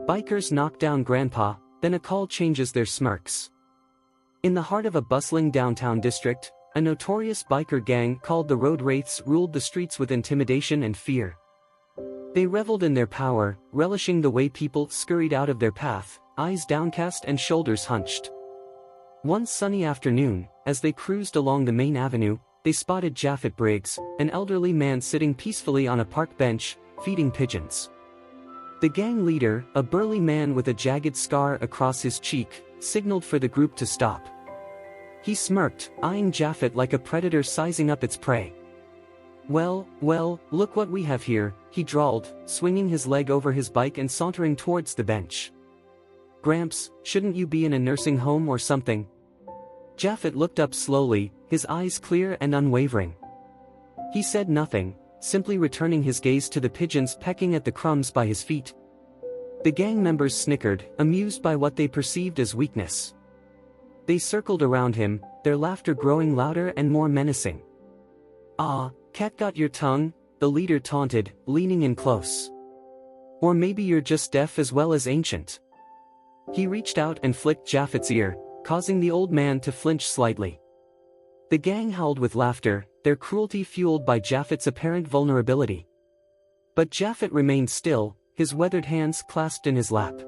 Bikers knock down Grandpa, then a call changes their Smirks. In the heart of a bustling downtown district, a notorious biker gang called the Road Wraiths ruled the streets with intimidation and fear. They reveled in their power, relishing the way people scurried out of their path, eyes downcast and shoulders hunched. One sunny afternoon, as they cruised along the main avenue, they spotted Japhet Briggs, an elderly man sitting peacefully on a park bench, feeding pigeons. The gang leader, a burly man with a jagged scar across his cheek, signaled for the group to stop. He smirked, eyeing Japhet like a predator sizing up its prey. Well, look what we have here," he drawled, swinging his leg over his bike and sauntering towards the bench. "Gramps, shouldn't you be in a nursing home or something?" Japhet looked up slowly, his eyes clear and unwavering. He said nothing, simply returning his gaze to the pigeons pecking at the crumbs by his feet. The gang members snickered, amused by what they perceived as weakness. They circled around him, their laughter growing louder and more menacing. "Ah, cat got your tongue," the leader taunted, leaning in close. "Or maybe you're just deaf as well as ancient." He reached out and flicked Japhet's ear, causing the old man to flinch slightly. The gang howled with laughter, their cruelty fueled by Japhet's apparent vulnerability. But Japhet remained still, his weathered hands clasped in his lap.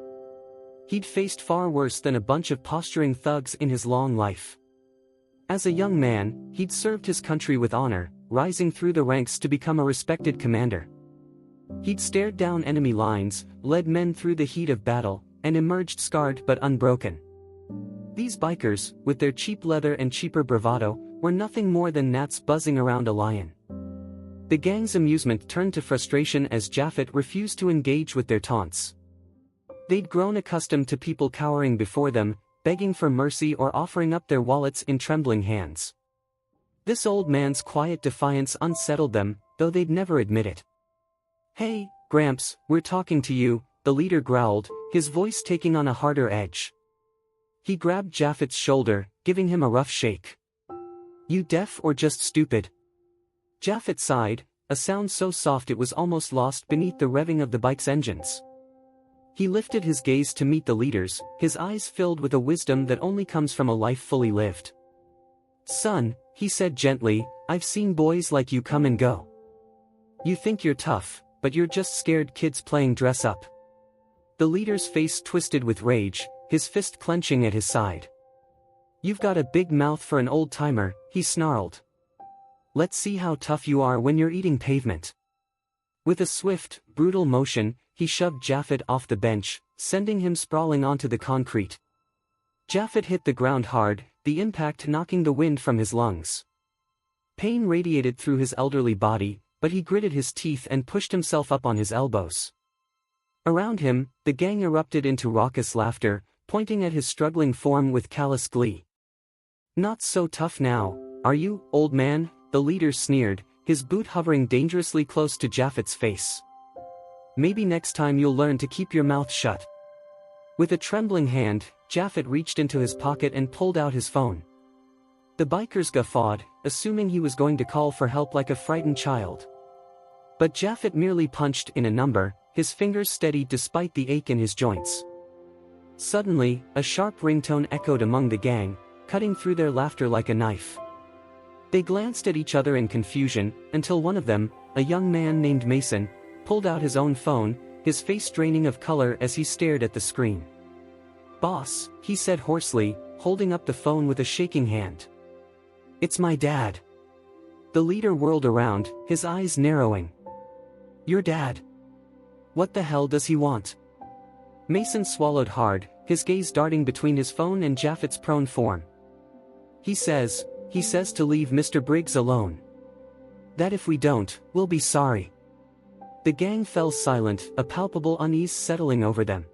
He'd faced far worse than a bunch of posturing thugs in his long life. As a young man, he'd served his country with honor, rising through the ranks to become a respected commander. He'd stared down enemy lines, led men through the heat of battle, and emerged scarred but unbroken. These bikers, with their cheap leather and cheaper bravado, were nothing more than gnats buzzing around a lion. The gang's amusement turned to frustration as Japhet refused to engage with their taunts. They'd grown accustomed to people cowering before them, begging for mercy or offering up their wallets in trembling hands. This old man's quiet defiance unsettled them, though they'd never admit it. "Hey, Gramps, we're talking to you," the leader growled, his voice taking on a harder edge. He grabbed Japhet's shoulder, giving him a rough shake. "You deaf or just stupid?" Japhet sighed, a sound so soft it was almost lost beneath the revving of the bike's engines. He lifted his gaze to meet the leader's, his eyes filled with a wisdom that only comes from a life fully lived. "Son," he said gently, "I've seen boys like you come and go. You think you're tough, but you're just scared kids playing dress up." The leader's face twisted with rage, his fist clenching at his side. "You've got a big mouth for an old-timer," he snarled. "Let's see how tough you are when you're eating pavement." With a swift, brutal motion, he shoved Japhet off the bench, sending him sprawling onto the concrete. Japhet hit the ground hard, the impact knocking the wind from his lungs. Pain radiated through his elderly body, but he gritted his teeth and pushed himself up on his elbows. Around him, the gang erupted into raucous laughter, pointing at his struggling form with callous glee. "Not so tough now, are you, old man?" the leader sneered, his boot hovering dangerously close to Japhet's face. "Maybe next time you'll learn to keep your mouth shut." With a trembling hand, Japhet reached into his pocket and pulled out his phone. The bikers guffawed, assuming he was going to call for help like a frightened child. But Japhet merely punched in a number, his fingers steady despite the ache in his joints. Suddenly, a sharp ringtone echoed among the gang, cutting through their laughter like a knife. They glanced at each other in confusion, until one of them, a young man named Mason, pulled out his own phone, his face draining of color as he stared at the screen. "Boss," he said hoarsely, holding up the phone with a shaking hand. "It's my dad." The leader whirled around, his eyes narrowing. "Your dad? What the hell does he want?" Mason swallowed hard, his gaze darting between his phone and Japhet's prone form. He says to leave Mr. Briggs alone. That if we don't, we'll be sorry." The gang fell silent, a palpable unease settling over them.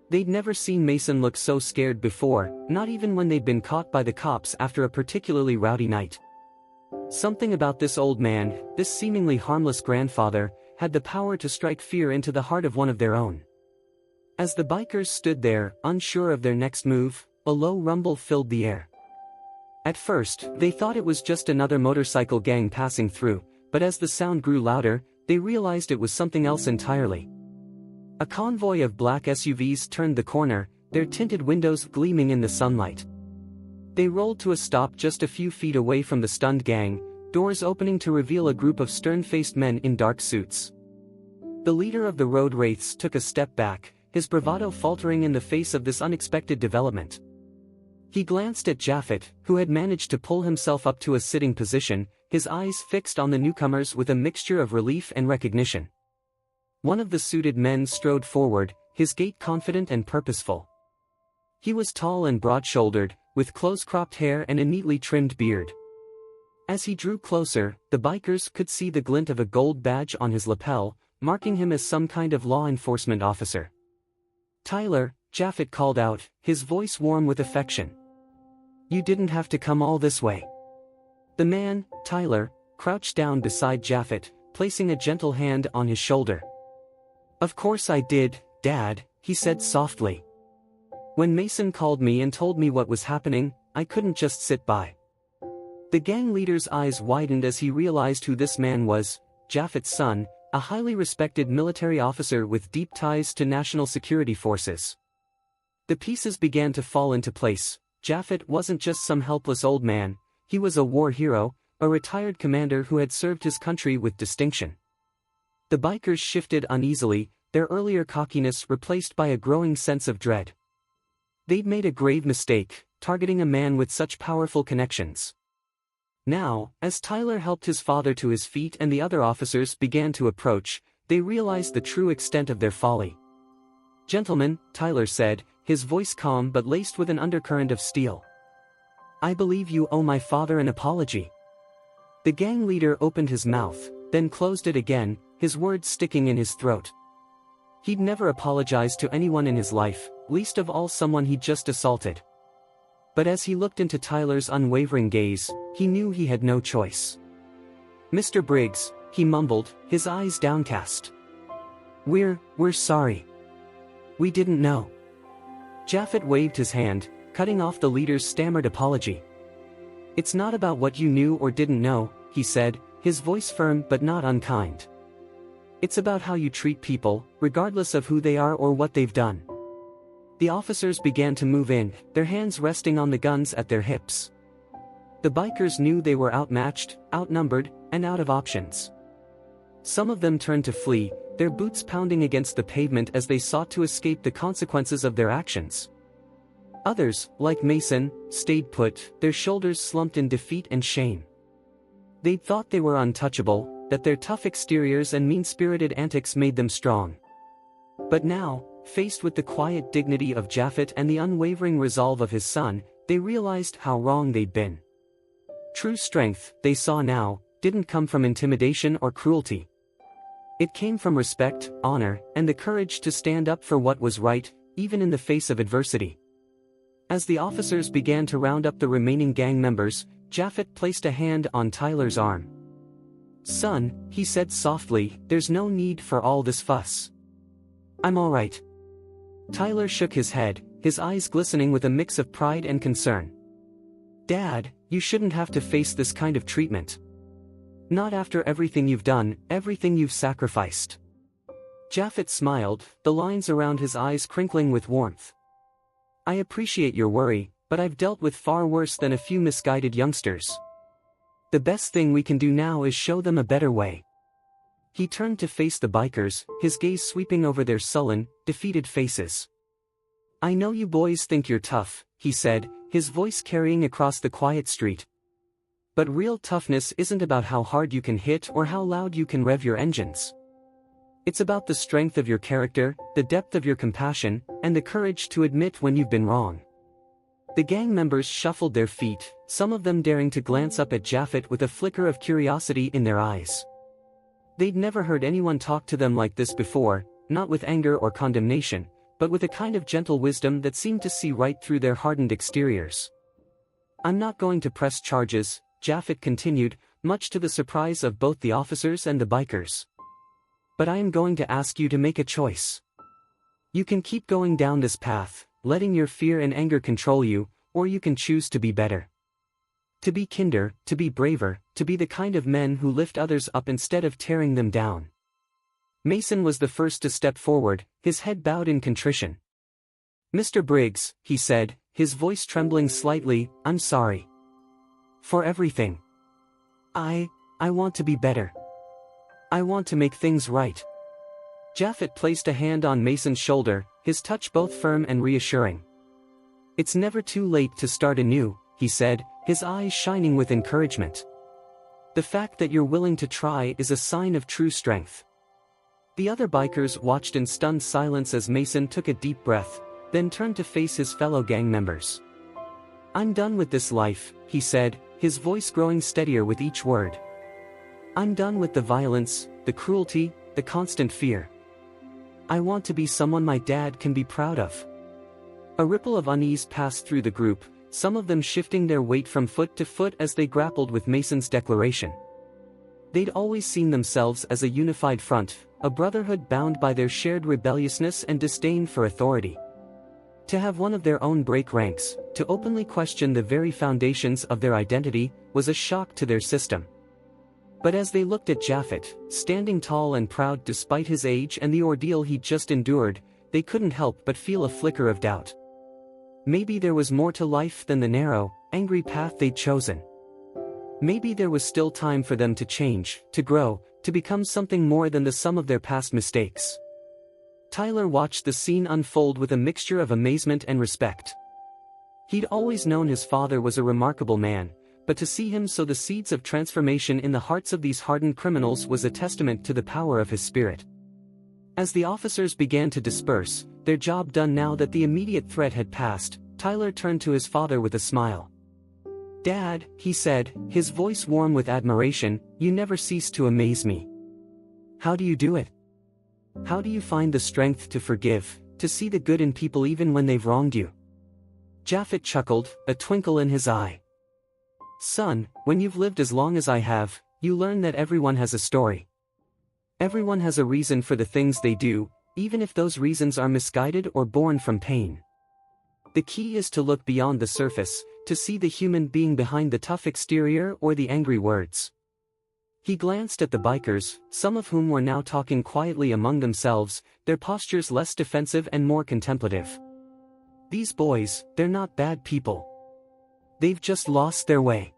They'd never seen Mason look so scared before, not even when they'd been caught by the cops after a particularly rowdy night. Something about this old man, this seemingly harmless grandfather, had the power to strike fear into the heart of one of their own. As the bikers stood there, unsure of their next move, a low rumble filled the air. At first, they thought it was just another motorcycle gang passing through, but as the sound grew louder, they realized it was something else entirely. A convoy of black SUVs turned the corner, their tinted windows gleaming in the sunlight. They rolled to a stop just a few feet away from the stunned gang, doors opening to reveal a group of stern-faced men in dark suits. The leader of the road wraiths took a step back, his bravado faltering in the face of this unexpected development. He glanced at Japhet, who had managed to pull himself up to a sitting position, his eyes fixed on the newcomers with a mixture of relief and recognition. One of the suited men strode forward, his gait confident and purposeful. He was tall and broad-shouldered, with close-cropped hair and a neatly trimmed beard. As he drew closer, the bikers could see the glint of a gold badge on his lapel, marking him as some kind of law enforcement officer. "Tyler," Japhet called out, his voice warm with affection. "You didn't have to come all this way." The man, Tyler, crouched down beside Japhet, placing a gentle hand on his shoulder. "Of course I did, Dad," he said softly. "When Mason called me and told me what was happening, I couldn't just sit by." The gang leader's eyes widened as he realized who this man was, Japhet's son, a highly respected military officer with deep ties to national security forces. The pieces began to fall into place. Japhet wasn't just some helpless old man, he was a war hero, a retired commander who had served his country with distinction. The bikers shifted uneasily, their earlier cockiness replaced by a growing sense of dread. They'd made a grave mistake, targeting a man with such powerful connections. Now, as Tyler helped his father to his feet and the other officers began to approach, they realized the true extent of their folly. "Gentlemen," Tyler said, his voice calm but laced with an undercurrent of steel. "I believe you owe my father an apology." The gang leader opened his mouth, then closed it again, his words sticking in his throat. He'd never apologized to anyone in his life, least of all someone he'd just assaulted. But as he looked into Tyler's unwavering gaze, he knew he had no choice. "Mr. Briggs," he mumbled, his eyes downcast. We're sorry. We didn't know." Japhet waved his hand, cutting off the leader's stammered apology. "It's not about what you knew or didn't know," he said, his voice firm but not unkind. "It's about how you treat people, regardless of who they are or what they've done." The officers began to move in, their hands resting on the guns at their hips. The bikers knew they were outmatched, outnumbered, and out of options. Some of them turned to flee, their boots pounding against the pavement as they sought to escape the consequences of their actions. Others, like Mason, stayed put, their shoulders slumped in defeat and shame. They'd thought they were untouchable, that their tough exteriors and mean-spirited antics made them strong. But now, faced with the quiet dignity of Japhet and the unwavering resolve of his son, they realized how wrong they'd been. True strength, they saw now, didn't come from intimidation or cruelty. It came from respect, honor, and the courage to stand up for what was right, even in the face of adversity. As the officers began to round up the remaining gang members, Japhet placed a hand on Tyler's arm. "Son," he said softly, "there's no need for all this fuss. I'm all right." Tyler shook his head, his eyes glistening with a mix of pride and concern. "Dad, you shouldn't have to face this kind of treatment. Not after everything you've done, everything you've sacrificed." Japhet smiled, the lines around his eyes crinkling with warmth. "I appreciate your worry, but I've dealt with far worse than a few misguided youngsters. The best thing we can do now is show them a better way." He turned to face the bikers, his gaze sweeping over their sullen, defeated faces. "I know you boys think you're tough," he said, his voice carrying across the quiet street. "But real toughness isn't about how hard you can hit or how loud you can rev your engines. It's about the strength of your character, the depth of your compassion, and the courage to admit when you've been wrong." The gang members shuffled their feet, some of them daring to glance up at Japhet with a flicker of curiosity in their eyes. They'd never heard anyone talk to them like this before, not with anger or condemnation, but with a kind of gentle wisdom that seemed to see right through their hardened exteriors. "I'm not going to press charges," Japhet continued, much to the surprise of both the officers and the bikers. "But I am going to ask you to make a choice. You can keep going down this path, letting your fear and anger control you, or you can choose to be better. To be kinder, to be braver, to be the kind of men who lift others up instead of tearing them down. Mason was the first to step forward, his head bowed in contrition. "Mr. Briggs," he said, his voice trembling slightly, "I'm sorry. For everything. I want to be better. I want to make things right." Japhet placed a hand on Mason's shoulder, his touch both firm and reassuring. "It's never too late to start anew," he said, his eyes shining with encouragement. "The fact that you're willing to try is a sign of true strength." The other bikers watched in stunned silence as Mason took a deep breath, then turned to face his fellow gang members. "I'm done with this life," he said, his voice growing steadier with each word. "I'm done with the violence, the cruelty, the constant fear. I want to be someone my dad can be proud of." A ripple of unease passed through the group, some of them shifting their weight from foot to foot as they grappled with Mason's declaration. They'd always seen themselves as a unified front, a brotherhood bound by their shared rebelliousness and disdain for authority. To have one of their own break ranks, to openly question the very foundations of their identity, was a shock to their system. But as they looked at Japhet, standing tall and proud despite his age and the ordeal he'd just endured, they couldn't help but feel a flicker of doubt. Maybe there was more to life than the narrow, angry path they'd chosen. Maybe there was still time for them to change, to grow, to become something more than the sum of their past mistakes. Tyler watched the scene unfold with a mixture of amazement and respect. He'd always known his father was a remarkable man, but to see him sow the seeds of transformation in the hearts of these hardened criminals was a testament to the power of his spirit. As the officers began to disperse, their job done now that the immediate threat had passed, Tyler turned to his father with a smile. "Dad," he said, his voice warm with admiration, "you never cease to amaze me. How do you do it? How do you find the strength to forgive, to see the good in people even when they've wronged you?" Japhet chuckled, a twinkle in his eye. "Son, when you've lived as long as I have, you learn that everyone has a story. Everyone has a reason for the things they do, even if those reasons are misguided or born from pain. The key is to look beyond the surface, to see the human being behind the tough exterior or the angry words." He glanced at the bikers, some of whom were now talking quietly among themselves, their postures less defensive and more contemplative. "These boys, they're not bad people. They've just lost their way.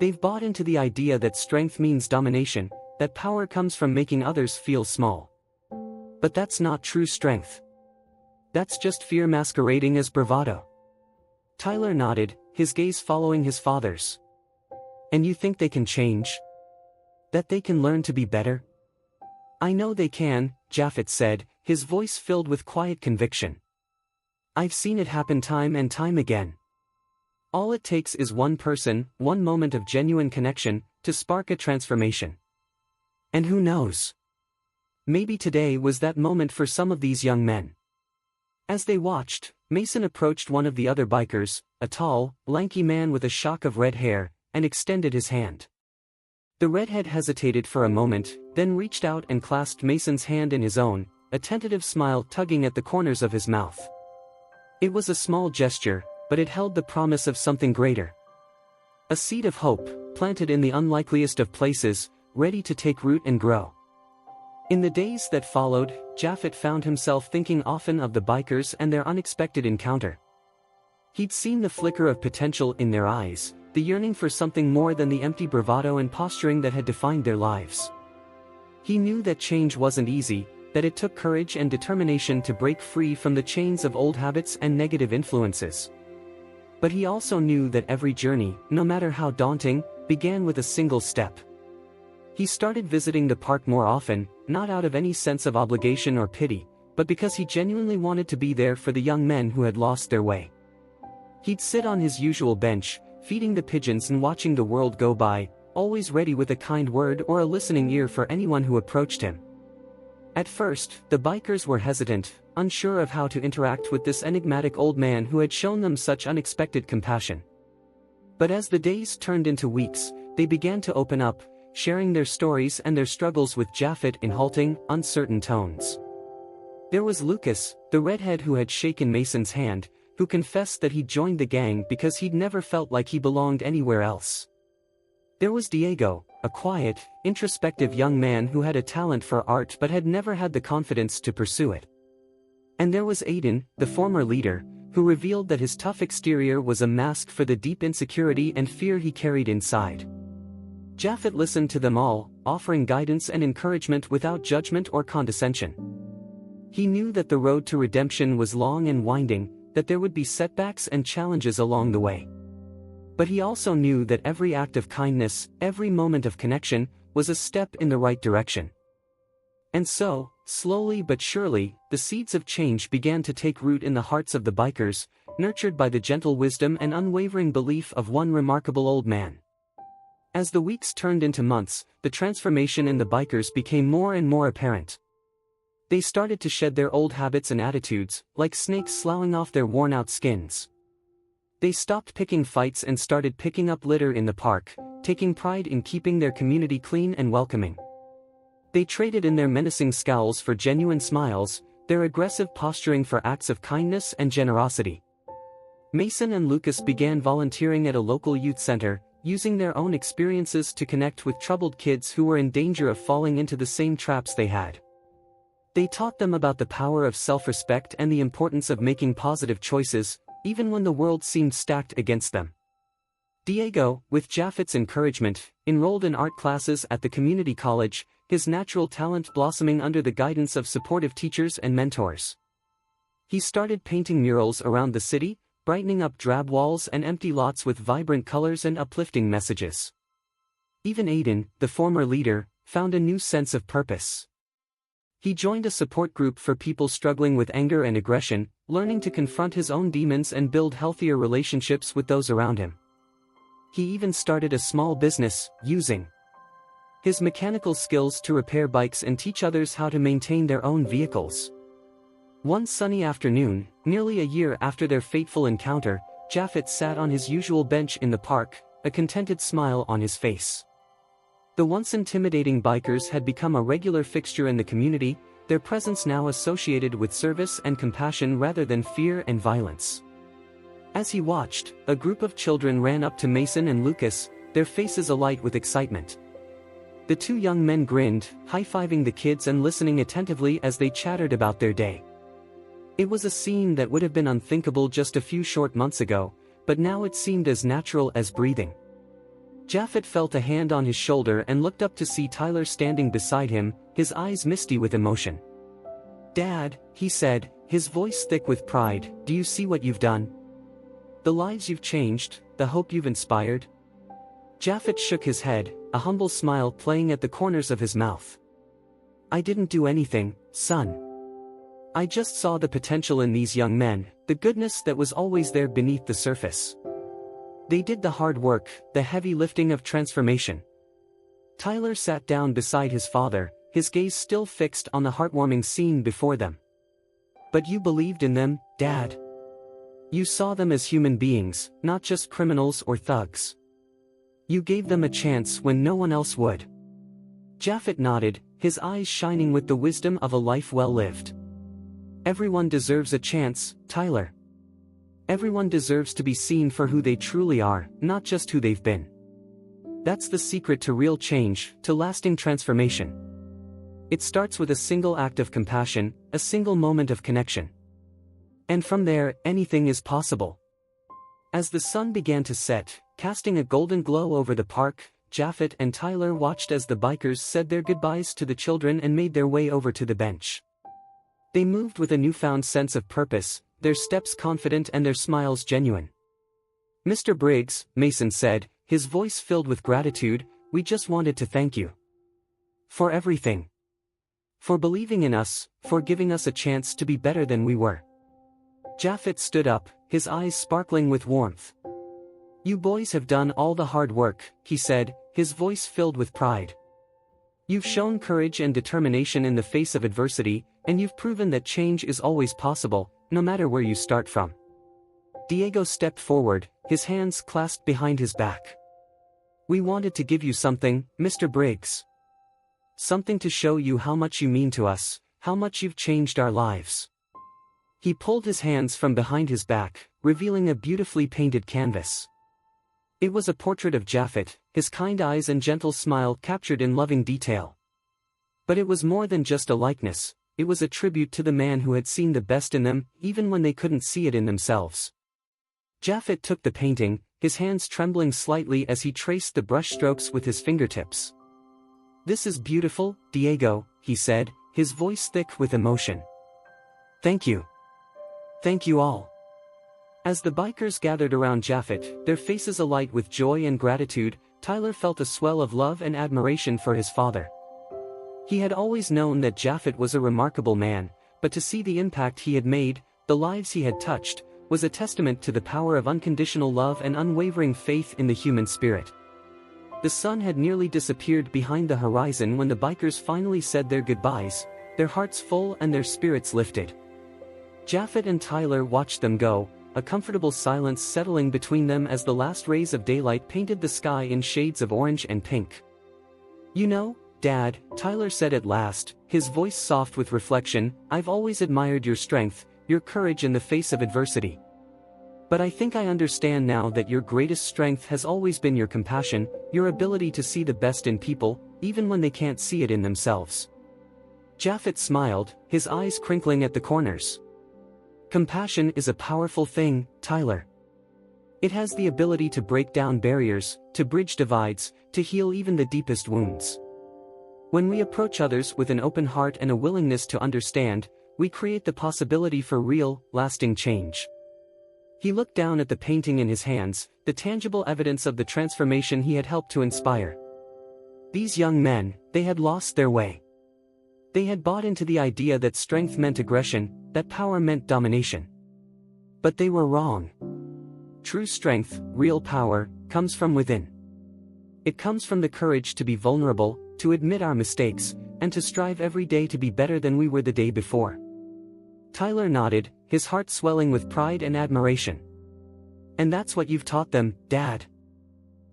They've bought into the idea that strength means domination, that power comes from making others feel small. But that's not true strength. That's just fear masquerading as bravado." Tyler nodded, his gaze following his father's. "And you think they can change? That they can learn to be better?" "I know they can," Japhet said, his voice filled with quiet conviction. "I've seen it happen time and time again. All it takes is one person, one moment of genuine connection, to spark a transformation. And who knows? Maybe today was that moment for some of these young men." As they watched, Mason approached one of the other bikers, a tall, lanky man with a shock of red hair, and extended his hand. The redhead hesitated for a moment, then reached out and clasped Mason's hand in his own, a tentative smile tugging at the corners of his mouth. It was a small gesture, but it held the promise of something greater. A seed of hope, planted in the unlikeliest of places, ready to take root and grow. In the days that followed, Japhet found himself thinking often of the bikers and their unexpected encounter. He'd seen the flicker of potential in their eyes, the yearning for something more than the empty bravado and posturing that had defined their lives. He knew that change wasn't easy, that it took courage and determination to break free from the chains of old habits and negative influences. But he also knew that every journey, no matter how daunting, began with a single step. He started visiting the park more often, not out of any sense of obligation or pity, but because he genuinely wanted to be there for the young men who had lost their way. He'd sit on his usual bench, feeding the pigeons and watching the world go by, always ready with a kind word or a listening ear for anyone who approached him. At first, the bikers were hesitant, unsure of how to interact with this enigmatic old man who had shown them such unexpected compassion. But as the days turned into weeks, they began to open up, sharing their stories and their struggles with Japhet in halting, uncertain tones. There was Lucas, the redhead who had shaken Mason's hand, who confessed that he'd joined the gang because he'd never felt like he belonged anywhere else. There was Diego, a quiet, introspective young man who had a talent for art but had never had the confidence to pursue it. And there was Aiden, the former leader, who revealed that his tough exterior was a mask for the deep insecurity and fear he carried inside. Japhet listened to them all, offering guidance and encouragement without judgment or condescension. He knew that the road to redemption was long and winding, that there would be setbacks and challenges along the way. But he also knew that every act of kindness, every moment of connection, was a step in the right direction. And so, slowly but surely, the seeds of change began to take root in the hearts of the bikers, nurtured by the gentle wisdom and unwavering belief of one remarkable old man. As the weeks turned into months, the transformation in the bikers became more and more apparent. They started to shed their old habits and attitudes, like snakes sloughing off their worn-out skins. They stopped picking fights and started picking up litter in the park, taking pride in keeping their community clean and welcoming. They traded in their menacing scowls for genuine smiles, their aggressive posturing for acts of kindness and generosity. Mason and Lucas began volunteering at a local youth center, using their own experiences to connect with troubled kids who were in danger of falling into the same traps they had. They taught them about the power of self-respect and the importance of making positive choices, even when the world seemed stacked against them. Diego, with Japhet's encouragement, enrolled in art classes at the community college, his natural talent blossoming under the guidance of supportive teachers and mentors. He started painting murals around the city, brightening up drab walls and empty lots with vibrant colors and uplifting messages. Even Aiden, the former leader, found a new sense of purpose. He joined a support group for people struggling with anger and aggression, learning to confront his own demons and build healthier relationships with those around him. He even started a small business, using his mechanical skills to repair bikes and teach others how to maintain their own vehicles. One sunny afternoon, nearly a year after their fateful encounter, Japhet sat on his usual bench in the park, a contented smile on his face. The once intimidating bikers had become a regular fixture in the community, their presence now associated with service and compassion rather than fear and violence. As he watched, a group of children ran up to Mason and Lucas, their faces alight with excitement. The two young men grinned, high-fiving the kids and listening attentively as they chattered about their day. It was a scene that would have been unthinkable just a few short months ago, but now it seemed as natural as breathing. Japhet felt a hand on his shoulder and looked up to see Tyler standing beside him, his eyes misty with emotion. "Dad," he said, his voice thick with pride, "do you see what you've done? The lives you've changed, the hope you've inspired?" Japhet shook his head, a humble smile playing at the corners of his mouth. "I didn't do anything, son. I just saw the potential in these young men, the goodness that was always there beneath the surface. They did the hard work, the heavy lifting of transformation." Tyler sat down beside his father, his gaze still fixed on the heartwarming scene before them. "But you believed in them, Dad. You saw them as human beings, not just criminals or thugs. You gave them a chance when no one else would." Japhet nodded, his eyes shining with the wisdom of a life well lived. "Everyone deserves a chance, Tyler. Everyone deserves to be seen for who they truly are, not just who they've been. That's the secret to real change, to lasting transformation. It starts with a single act of compassion, a single moment of connection. And from there, anything is possible." As the sun began to set, casting a golden glow over the park, Japhet and Tyler watched as the bikers said their goodbyes to the children and made their way over to the bench. They moved with a newfound sense of purpose, their steps confident and their smiles genuine. "Mr. Briggs," Mason said, his voice filled with gratitude, "we just wanted to thank you. For everything. For believing in us, for giving us a chance to be better than we were." Japhet stood up, his eyes sparkling with warmth. "You boys have done all the hard work," he said, his voice filled with pride. "You've shown courage and determination in the face of adversity, and you've proven that change is always possible, no matter where you start from." Diego stepped forward, his hands clasped behind his back. "We wanted to give you something, Mr. Briggs. Something to show you how much you mean to us, how much you've changed our lives." He pulled his hands from behind his back, revealing a beautifully painted canvas. It was a portrait of Japhet, his kind eyes and gentle smile captured in loving detail. But it was more than just a likeness, it was a tribute to the man who had seen the best in them, even when they couldn't see it in themselves. Japhet took the painting, his hands trembling slightly as he traced the brushstrokes with his fingertips. "This is beautiful, Diego," he said, his voice thick with emotion. "Thank you. Thank you all." As the bikers gathered around Japhet, their faces alight with joy and gratitude, Tyler felt a swell of love and admiration for his father. He had always known that Japhet was a remarkable man, but to see the impact he had made, the lives he had touched, was a testament to the power of unconditional love and unwavering faith in the human spirit. The sun had nearly disappeared behind the horizon when the bikers finally said their goodbyes, their hearts full and their spirits lifted. Japhet and Tyler watched them go, a comfortable silence settling between them as the last rays of daylight painted the sky in shades of orange and pink. "You know, Dad," Tyler said at last, his voice soft with reflection, "I've always admired your strength, your courage in the face of adversity. But I think I understand now that your greatest strength has always been your compassion, your ability to see the best in people, even when they can't see it in themselves." Japhet smiled, his eyes crinkling at the corners. "Compassion is a powerful thing, Tyler. It has the ability to break down barriers, to bridge divides, to heal even the deepest wounds. When we approach others with an open heart and a willingness to understand, we create the possibility for real, lasting change." He looked down at the painting in his hands, the tangible evidence of the transformation he had helped to inspire. These young men, they had lost their way. They had bought into the idea that strength meant aggression, that power meant domination. But they were wrong. True strength, real power, comes from within. It comes from the courage to be vulnerable, to admit our mistakes, and to strive every day to be better than we were the day before. Tyler nodded, his heart swelling with pride and admiration. "And that's what you've taught them, Dad.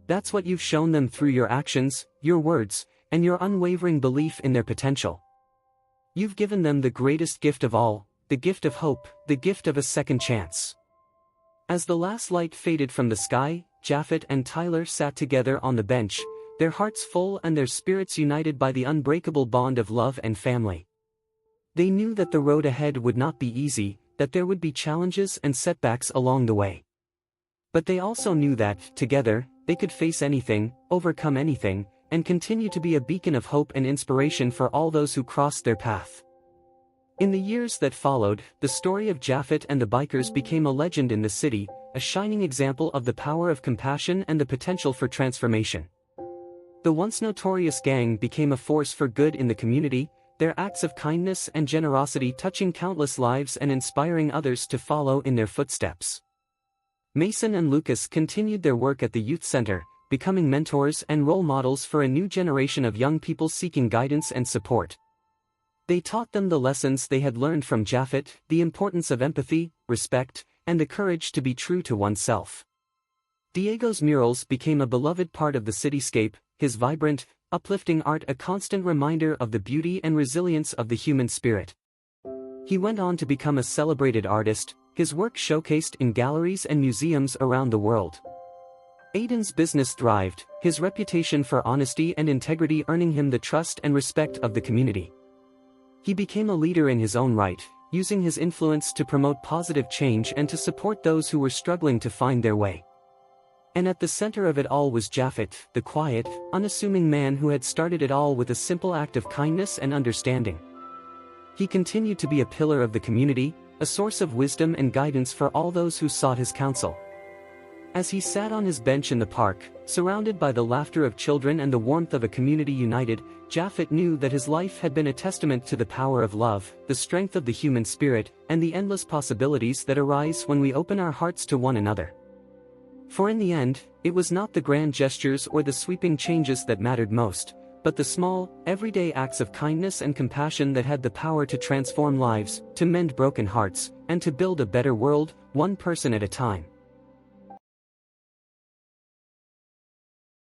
That's what you've shown them through your actions, your words, and your unwavering belief in their potential. You've given them the greatest gift of all, the gift of hope, the gift of a second chance." As the last light faded from the sky, Japhet and Tyler sat together on the bench, their hearts full and their spirits united by the unbreakable bond of love and family. They knew that the road ahead would not be easy, that there would be challenges and setbacks along the way. But they also knew that, together, they could face anything, overcome anything, and continue to be a beacon of hope and inspiration for all those who crossed their path. In the years that followed, the story of Japhet and the bikers became a legend in the city, a shining example of the power of compassion and the potential for transformation. The once notorious gang became a force for good in the community, their acts of kindness and generosity touching countless lives and inspiring others to follow in their footsteps. Mason and Lucas continued their work at the youth center, becoming mentors and role models for a new generation of young people seeking guidance and support. They taught them the lessons they had learned from Japhet, the importance of empathy, respect, and the courage to be true to oneself. Diego's murals became a beloved part of the cityscape, his vibrant, uplifting art a constant reminder of the beauty and resilience of the human spirit. He went on to become a celebrated artist, his work showcased in galleries and museums around the world. Aiden's business thrived, his reputation for honesty and integrity earning him the trust and respect of the community. He became a leader in his own right, using his influence to promote positive change and to support those who were struggling to find their way. And at the center of it all was Japhet, the quiet, unassuming man who had started it all with a simple act of kindness and understanding. He continued to be a pillar of the community, a source of wisdom and guidance for all those who sought his counsel. As he sat on his bench in the park, surrounded by the laughter of children and the warmth of a community united, Japhet knew that his life had been a testament to the power of love, the strength of the human spirit, and the endless possibilities that arise when we open our hearts to one another. For in the end, it was not the grand gestures or the sweeping changes that mattered most, but the small, everyday acts of kindness and compassion that had the power to transform lives, to mend broken hearts, and to build a better world, one person at a time.